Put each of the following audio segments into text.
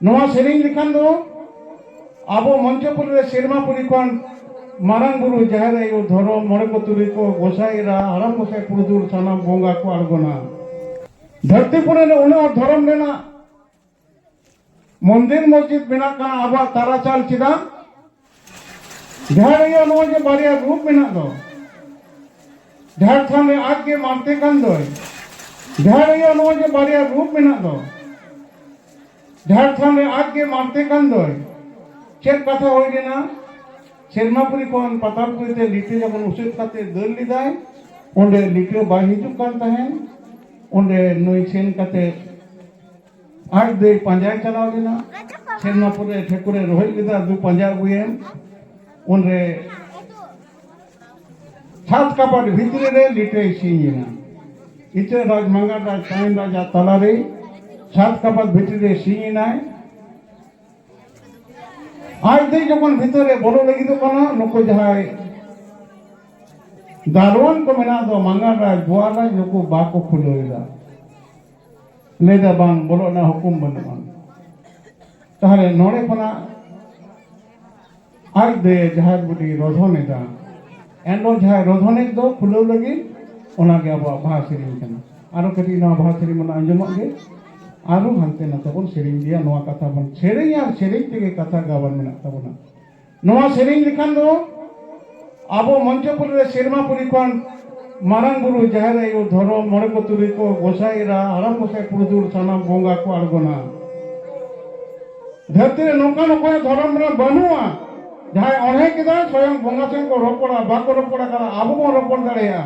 नवा सेरिंग लिखान दो आबो मंचपुर रे सेरमापुरी खन मारांग बुरु जाहेर आयो धरम मोड़े को तुरी को गोसाईरा आराम गोसाई पुरुदुर सानाम बोंगा को आड़गोना धरतीपुर रे उन्हें धरम लेना मंदिर मस्जिद बिना का आबा ताराचाल चिदा जाहेर आयो नवा जे बारिया रूप बिना दो जाहेर थान रे आज के मानते कान दो जाहेर आयो नवा जे बारिया रूप बिना दो जाहेर थान रे आज के मानते कान दो चेक कथा होई लेना सेरमापुरी खन पातालपुरी ते लिटे जखन उसेट काते दल लिदाय ओंडे लिटे बाय हिजुक कान तहेन ओंडे नई सेन काते आज दे पंजाय चलाव लेना सेरमापुरे ठेकुरे रोहित लिदा दु पंजा गुएम ओंडे सात कापाट भितरे रे लिटे सीना इते राज मंगा राज टाइम राजा तलारे सात कापाट भितरे सीनाय आज दे जखन भितरे बोलो लगी तो कना नुको जहाय दारोन को मेना दो मंगा राज बुआ राज नुको बाको खुलोइला लेदा बांग बोलो ना हुकुम बनवान ताहले नोड़े पना आज दे जहाज बुटी रोधोनेदा एंडो जहाय रोधोने दो खुलो लगी ओना के अब भाषा सेरिंग कना आरो कटी ना भाषा सेरिंग मन अंजमक गे आरो हानते ना तबन सेरिंग दिया नोआ कथा बन सेरिंग यार सेरिंग तेगे कथा गावन मेना तबना नोआ सेरिंग लिखान दो आबो मंचपुर रे सेरमापुरी खन मारांग बुरु जाहेर आयो धरम मोड़े को तुरी को गोसाईरा आराम गोसाई पुरुदुर सानाम बोंगा को आड़गोना धरती रे नोका नोका धरम रे बनुआ जहां अणे केदा स्वयं बोंगा सेन को रोपड़ा बाको रोपड़ा करा आबो को रोपड़ दाड़ेया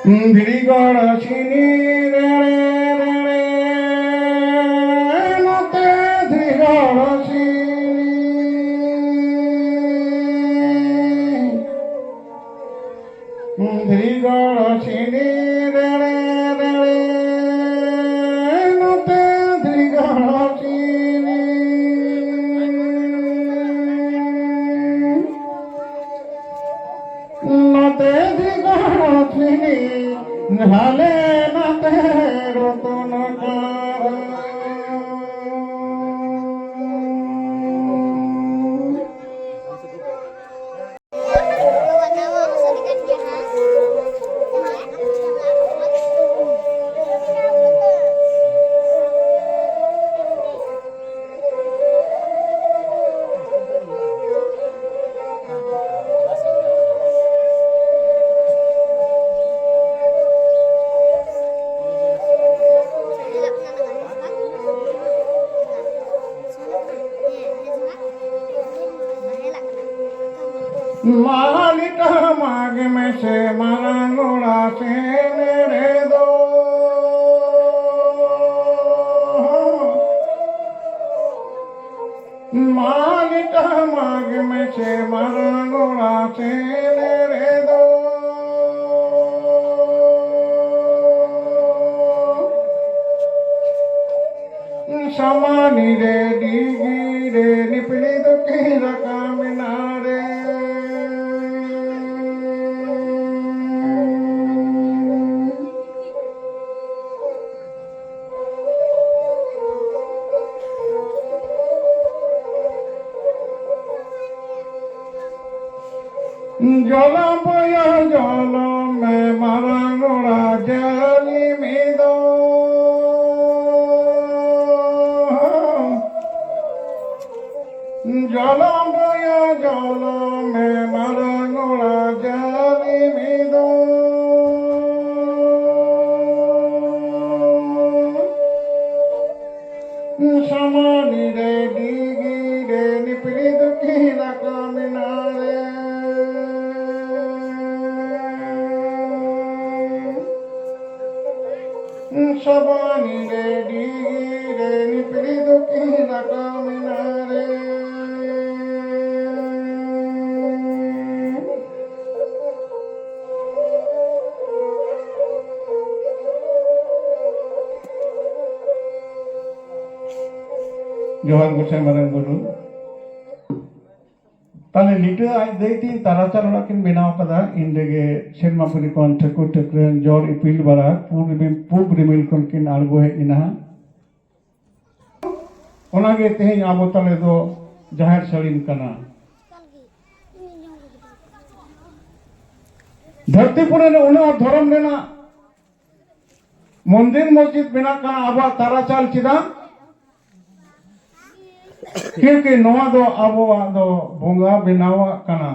धिरीगढ़ छिनी रे रे रे नते धिरीगढ़ छिनी धिरीगढ़ छिनी रे रे रे नते धिरीगढ़ छिनी नते धिरीगढ़ छिनी हाले नाते रतन मालिका माग में से मांगोड़ा से मेरे दो मालिका माग में से मांगोड़ा से मेरे दो समानी रे डीगी रे निपली दुखी रका मिनारे जल बया जल में मारांगोड़ा जली में दो जल बया जल में मारांगोड़ा जली में दो समानी रे डीगी रे निपली दुखी रका मिनारे शबानी रे डीगी रे निपली दुखी रका मिनारे जोहार गोसाई मारांग गुरु তাহলে লিটে আজ দেইতি তারাচাল ওরা কিন বেনাও কাদা ইন্ডেগে সেনমাপুরি কোন ঠাকুর ঠাকুরেন জর ইপিল বারা পুব রিমিল কোন কিন আড়গো হে ইনা ওনাগে তেহেñ আবো তালে দো জাহের সারিম কানা धरतीपुरे ने उन्हें धर्म लेना मंदिर मस्जिद बिना का अब ताराचाल चिदा क्योंकि नवा दो अब दो बोंगा बिनावा कना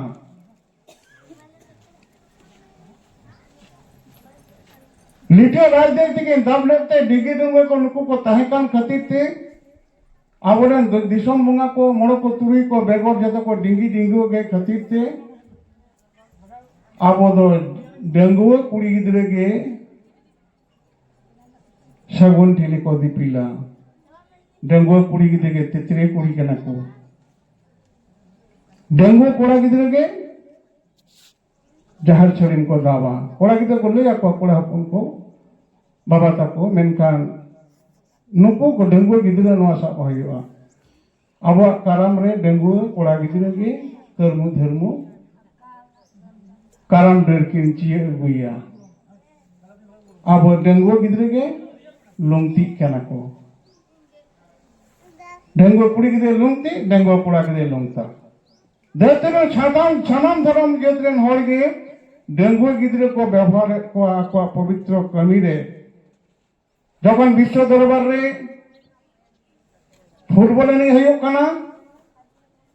लिटे राजनीति के दब लेते डिगी डूंगे को नुकु को तहकान खातिर थे आबोरेन दिसोम बोंगा को मोड़ो को तुरी को बेगोर जतो को डिंगी डिंगो के खातिर थे अब दो डंगुआ कुड़ी गिदरे के सगुन ठेले को दीपिला डंगुआ कुड़ी गिदरे के तितरे कुड़ी के नको डंगुआ कोड़ा गिदरे के जहर छरिम को दावा कोड़ा गिदरे को ले जाको कोड़ा हपुन को बाबा ताको मेनकान नुको को डंगुआ गिदरे नवा सा होइवा अब कारम रे डंगुआ कोड़ा गिदरे के धर्मु धर्मु कारण डर किन चिए गुया अब डंगुआ गिदरे के लुंगती कना को डंगुआ कुड़ी गिदरे लुंगती डंगुआ कोड़ा गिदरे लुंगता देते में छानाम धर्म गिदरेन होय गे डंगुआ गिदरे को व्यवहार को पवित्र कमी रे जखन विश्व दरबार रे फुटबल नहीं हयो कना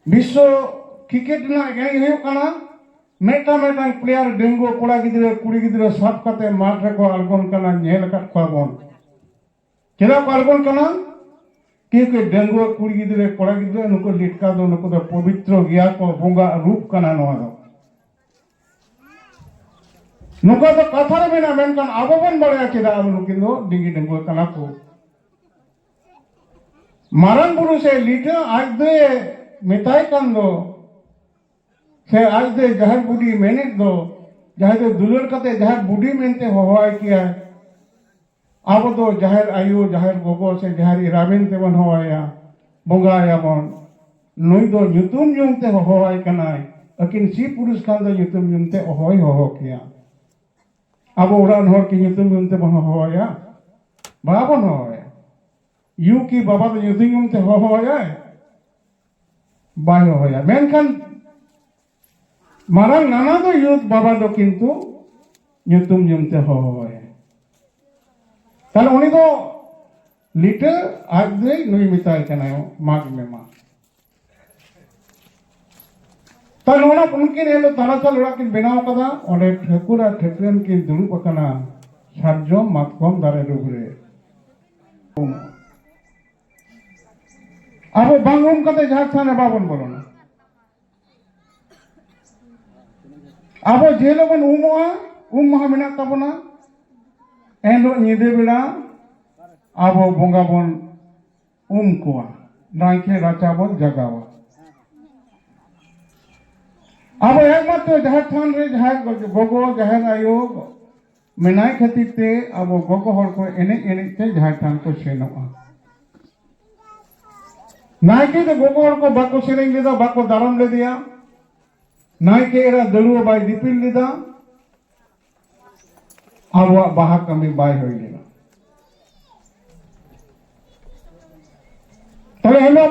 विश्व क्रिकेट ना नहीं हयो कना मेटा प्लेयर डेंगू कोड़ा गिदरे कुड़ी गिदरे सब कते माठ रे को आलगोन कना नेल कट पाबन केदा को आलगोन कना क्योंकि डेंगू कुड़ी गिदरे कोड़ा गिदरे नुको लिटका दो नुको दो पवित्र गया को बोंगा रूप कना नवा दो नुको दो कथा रे बिना मेनकान आबो बन बड़या केदा अब नुकिन दो डिंगी डेंगू कना को मारन बुरु से लिटे आज दे मिताई कान दो से आज दे जहर बुढ़ी मैंने दो जहर दो दुलर कते जहर बुढ़ी मेनते होवाय किया अब दो जहर आयु जहर गोगो से जहर इराबिन ते बन होवाया बोंगाया बन नई दो युतुम युमते होवाय कनाय अकिन सी पुरुष खान दो युतुम युमते होय हो किया अब उड़ान होर की युतुम युमते बन होवाया बाबन होवाया यू की बाबा दो युतुम युमते होवाया बाय होया मेनखान मारा नाना दो यूथ बाबा दो किंतु युतुम युमते होय ताले उनी दो लिटे आज दे नुई मिताय कनायो माग में मा ताले ओना उनकिन एलो ताराचाल ओड़ा किन बेनाव कदा ओडे ठकुरा ठकुरन किन दुरुब कना सारजम मातकम दारे रुगरे अब बांगुम कते जहाज थाने बाबन बोलना अब जे लोगन महा मेना तबना एनो निदे बेड़ा अब बोंगा बन कोआ नाइके राचा बन जगावा अब एकमात्र जहाज थान रे जहाज गोगो जहाज आयो मेनाय खातिर ते अब गोगो हर को एने एने ते जहाज थान को सेनोआ नाइके तो गोगो हर को बाको सेरेंग लेदा बाको दारम ले दिया नाइके एरा दलुआ बाय दीपिल लिदा अब बाहा कमी बाय होई लेना तले हेलो